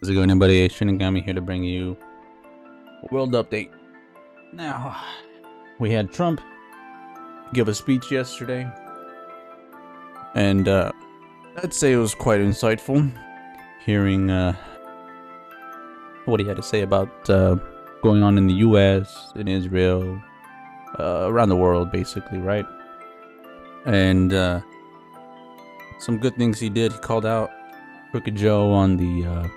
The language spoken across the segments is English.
How's it going, everybody? Shinigami here to bring you a world update. Now, we had Trump give a speech yesterday, and I'd say it was quite insightful hearing what he had to say about going on in the U.S., in Israel, around the world, basically, right? And some good things he did. He called out Crooked Joe on the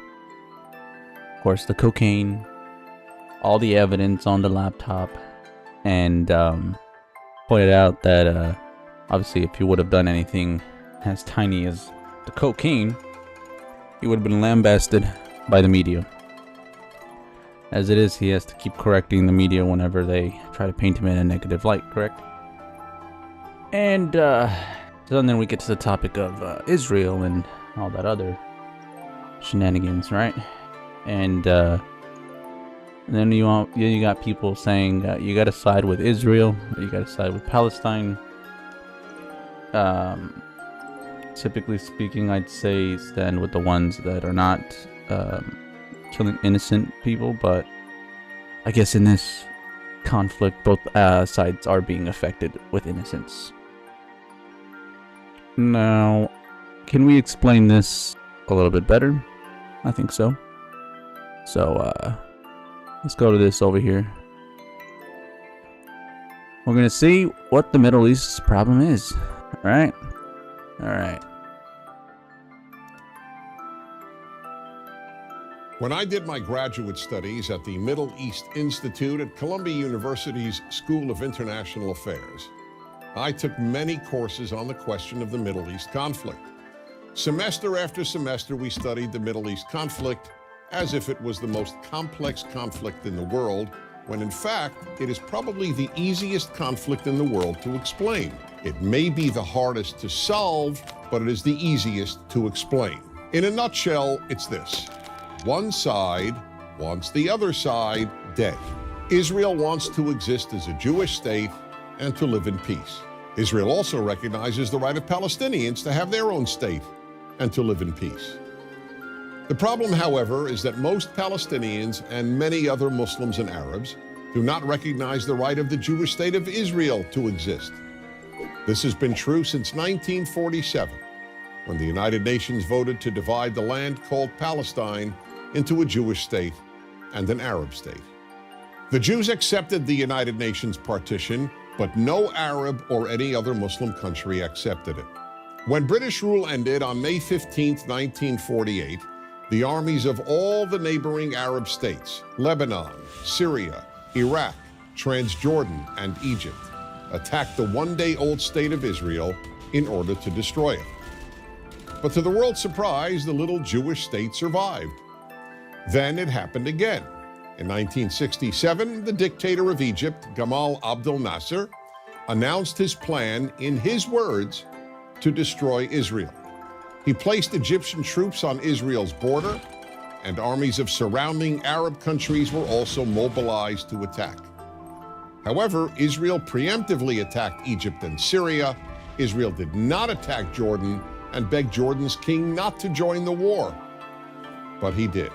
of course, the cocaine, all the evidence on the laptop, and pointed out that obviously if he would have done anything as tiny as the cocaine, he would have been lambasted by the media. As it is, he has to keep correcting the media whenever they try to paint him in a negative light, correct? And so then we get to the topic of Israel and all that other shenanigans, right? And then you got people saying you got to side with Israel, or you got to side with Palestine. Typically speaking, I'd say stand with the ones that are not killing innocent people, but I guess in this conflict, both sides are being affected with innocence. Now, can we explain this a little bit better? I think so. So, let's go to this over here. We're going to see what the Middle East's problem is. Alright? Alright. When I did my graduate studies at the Middle East Institute at Columbia University's School of International Affairs, I took many courses on the question of the Middle East conflict. Semester after semester, we studied the Middle East conflict as if it was the most complex conflict in the world, when in fact, it is probably the easiest conflict in the world to explain. It may be the hardest to solve, but it is the easiest to explain. In a nutshell, it's this. One side wants the other side dead. Israel wants to exist as a Jewish state and to live in peace. Israel also recognizes the right of Palestinians to have their own state and to live in peace. The problem, however, is that most Palestinians and many other Muslims and Arabs do not recognize the right of the Jewish state of Israel to exist. This has been true since 1947, when the United Nations voted to divide the land called Palestine into a Jewish state and an Arab state. The Jews accepted the United Nations partition, but no Arab or any other Muslim country accepted it. When British rule ended on May 15, 1948, the armies of all the neighboring Arab states, Lebanon, Syria, Iraq, Transjordan, and Egypt, attacked the one-day-old state of Israel in order to destroy it. But to the world's surprise, the little Jewish state survived. Then it happened again. In 1967, the dictator of Egypt, Gamal Abdel Nasser, announced his plan, in his words, to destroy Israel. He placed Egyptian troops on Israel's border, and armies of surrounding Arab countries were also mobilized to attack. However, Israel preemptively attacked Egypt and Syria. Israel did not attack Jordan and begged Jordan's king not to join the war. But he did.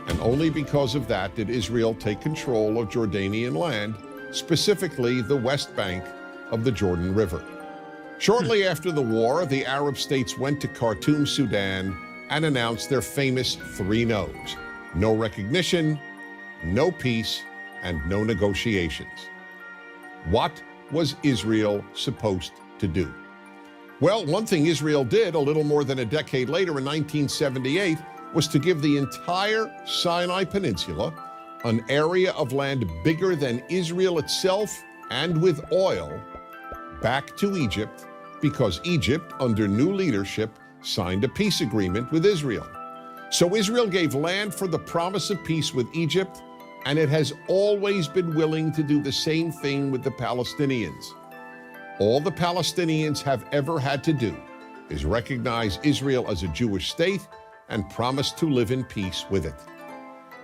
And only because of that did Israel take control of Jordanian land, specifically the West Bank of the Jordan River. Shortly after the war, the Arab states went to Khartoum, Sudan, and announced their famous three no's: no recognition, no peace, and no negotiations. What was Israel supposed to do? Well, one thing Israel did a little more than a decade later in 1978 was to give the entire Sinai Peninsula, an area of land bigger than Israel itself and with oil, back to Egypt, because Egypt, under new leadership, signed a peace agreement with Israel. So Israel gave land for the promise of peace with Egypt, and it has always been willing to do the same thing with the Palestinians. All the Palestinians have ever had to do is recognize Israel as a Jewish state and promise to live in peace with it.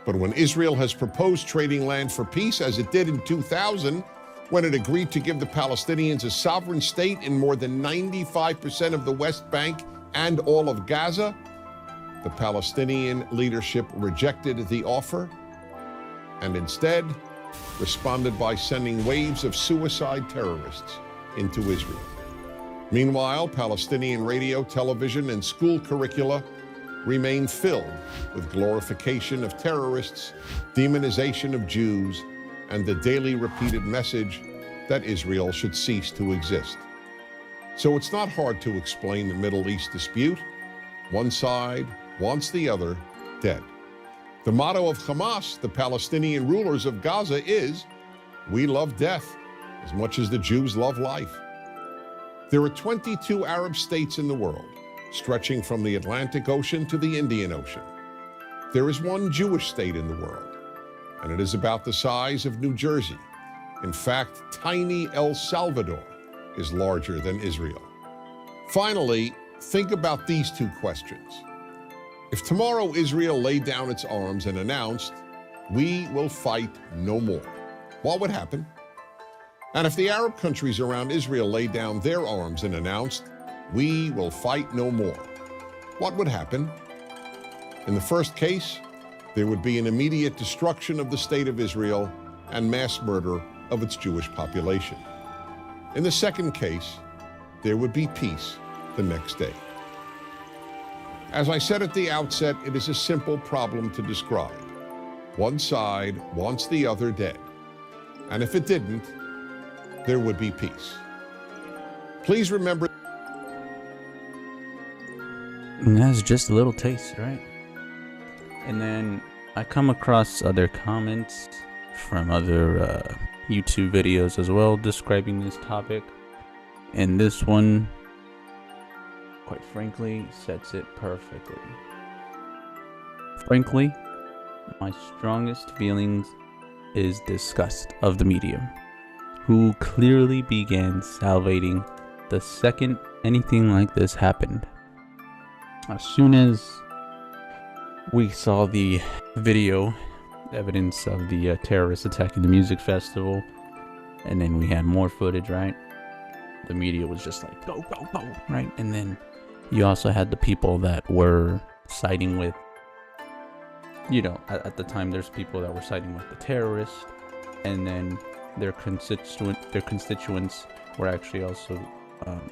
But when Israel has proposed trading land for peace, as it did in 2000, when it agreed to give the Palestinians a sovereign state in more than 95% of the West Bank and all of Gaza, the Palestinian leadership rejected the offer and instead responded by sending waves of suicide terrorists into Israel. Meanwhile, Palestinian radio, television, and school curricula remain filled with glorification of terrorists, demonization of Jews, and the daily repeated message that Israel should cease to exist. So it's not hard to explain the Middle East dispute. One side wants the other dead. The motto of Hamas, the Palestinian rulers of Gaza, is, "We love death as much as the Jews love life." There are 22 Arab states in the world, stretching from the Atlantic Ocean to the Indian Ocean. There is one Jewish state in the world, and it is about the size of New Jersey. In fact, tiny El Salvador is larger than Israel. Finally, think about these two questions. If tomorrow Israel laid down its arms and announced, "We will fight no more," what would happen? And if the Arab countries around Israel laid down their arms and announced, "We will fight no more," what would happen? In the first case, there would be an immediate destruction of the state of Israel and mass murder of its Jewish population. In the second case, there would be peace the next day. As I said at the outset, it is a simple problem to describe. One side wants the other dead, and if it didn't, there would be peace. Please remember. And that's just a little taste, right? And then I come across other comments from other YouTube videos as well describing this topic. And this one, quite frankly, sets it perfectly. Frankly, my strongest feelings is disgust of the media, who clearly began salivating the second anything like this happened. As soon as we saw the video evidence of the terrorists attacking the music festival, and then we had more footage, right? The media was just like, go, go, go, right? And then you also had the people that were siding with, you know, at the time there's people that were siding with the terrorists, and then their constituents were actually also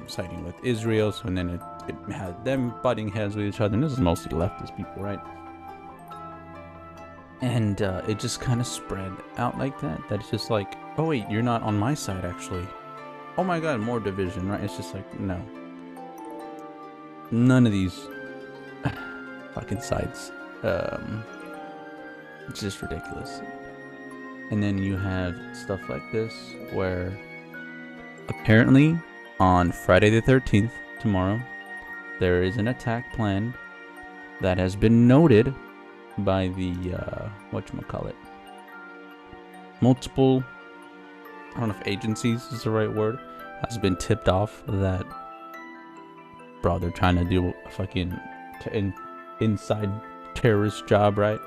siding with Israel. So and then it had them butting heads with each other, and this is mostly leftist people, right? And it just kind of spread out like that it's just like, oh wait, you're not on my side actually, oh my god, more division, right? It's just like, no, none of these fucking sides. It's just ridiculous. And then you have stuff like this where apparently on Friday the 13th, tomorrow, there is an attack planned that has been noted by the whatchamacallit, multiple, I don't know if agencies is the right word, has been tipped off that, bro, they're trying to do a fucking inside terrorist job, right?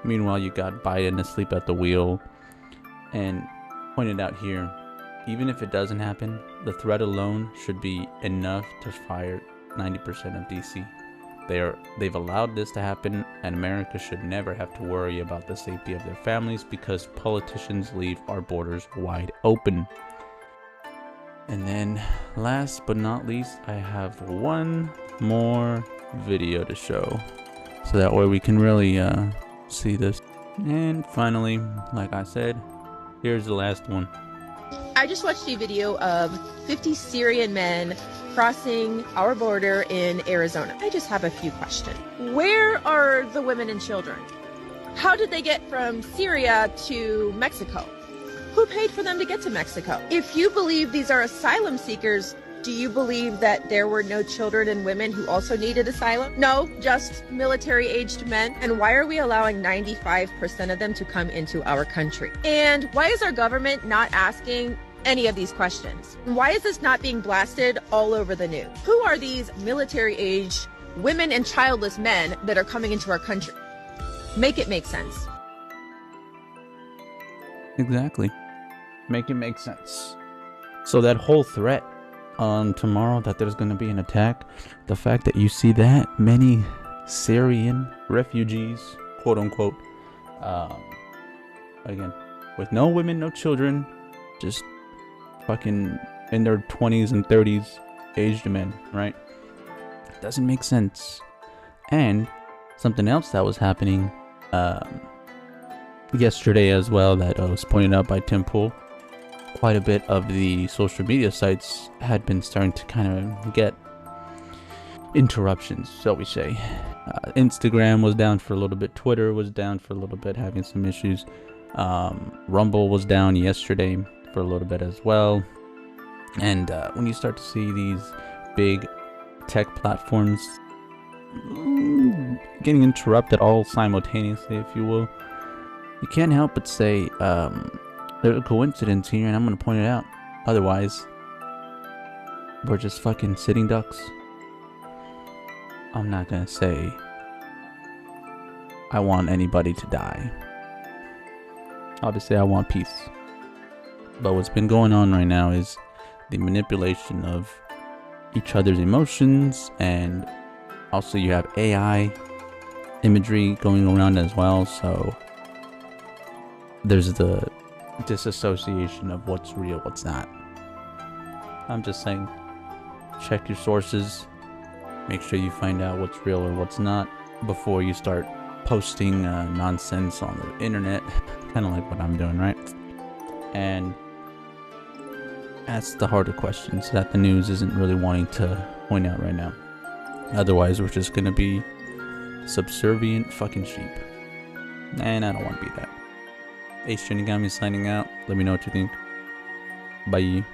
Meanwhile, you got Biden asleep at the wheel, and pointed out here, even if it doesn't happen, the threat alone should be enough to fire 90% of DC. They've allowed this to happen, and America should never have to worry about the safety of their families because politicians leave our borders wide open. And then last but not least, I have one more video to show, so that way we can really see this. And finally, like I said, here's the last one. I just watched a video of 50 Syrian men crossing our border in Arizona. I just have a few questions. Where are the women and children? How did they get from Syria to Mexico? Who paid for them to get to Mexico? If you believe these are asylum seekers, do you believe that there were no children and women who also needed asylum? No, just military-aged men. And why are we allowing 95% of them to come into our country? And why is our government not asking any of these questions? Why is this not being blasted all over the news? Who are these military-aged women and childless men that are coming into our country? Make it make sense. Exactly. Make it make sense. So that whole threat on tomorrow that there's going to be an attack, the fact that you see that many Syrian refugees, quote unquote. Again, with no women, no children, just fucking in their 20s and 30s aged men, right? Doesn't make sense. And something else that was happening yesterday as well that was pointed out by Tim Pool. Quite a bit of the social media sites had been starting to kind of get interruptions, shall we say. Instagram was down for a little bit. Twitter was down for a little bit, having some issues. Rumble was down yesterday for a little bit as well. And when you start to see these big tech platforms getting interrupted all simultaneously, if you will, you can't help but say there's a coincidence here, and I'm going to point it out. Otherwise, we're just fucking sitting ducks. I'm not going to say I want anybody to die. Obviously, I want peace. But what's been going on right now is the manipulation of each other's emotions, and also you have AI imagery going around as well, so there's the disassociation of what's real, what's not. I'm just saying, check your sources, make sure you find out what's real or what's not before you start posting nonsense on the internet, kind of like what I'm doing, right? And ask the harder questions that the news isn't really wanting to point out right now. Otherwise, we're just gonna be subservient fucking sheep. And I don't want to be that. H. Shinigami signing out. Let me know what you think. Bye.